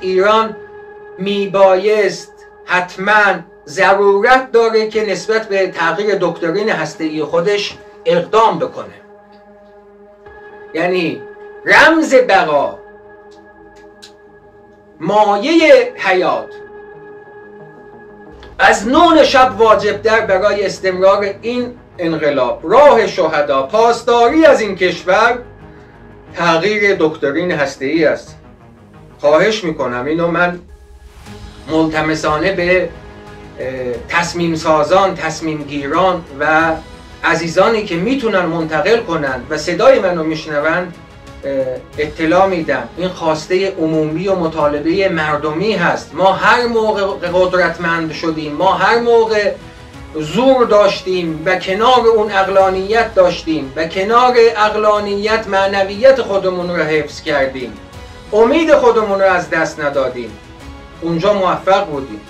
ایران میبایست حتما ضرورت داره که نسبت به تغییر دکترین هسته‌ای خودش اقدام بکنه. یعنی رمز بقا، مایه حیات، از نون شب واجب در برای استمرار این انقلاب، راه شهدا، پاسداری از این کشور، تغییر دکترین هسته‌ای است. خواهش میکنم اینو من ملتمسانه به تصمیم سازان، تصمیم گیران و عزیزانی که میتونن منتقل کنن و صدای منو میشنون اطلاع میدم. این خواسته عمومی و مطالبه مردمی هست. ما هر موقع قدرتمند شدیم، ما هر موقع زور داشتیم و کنار اون عقلانیت داشتیم و کنار عقلانیت معنویت خودمون رو حفظ کردیم، امید خودمون رو از دست ندادیم، اونجا موفق بودیم.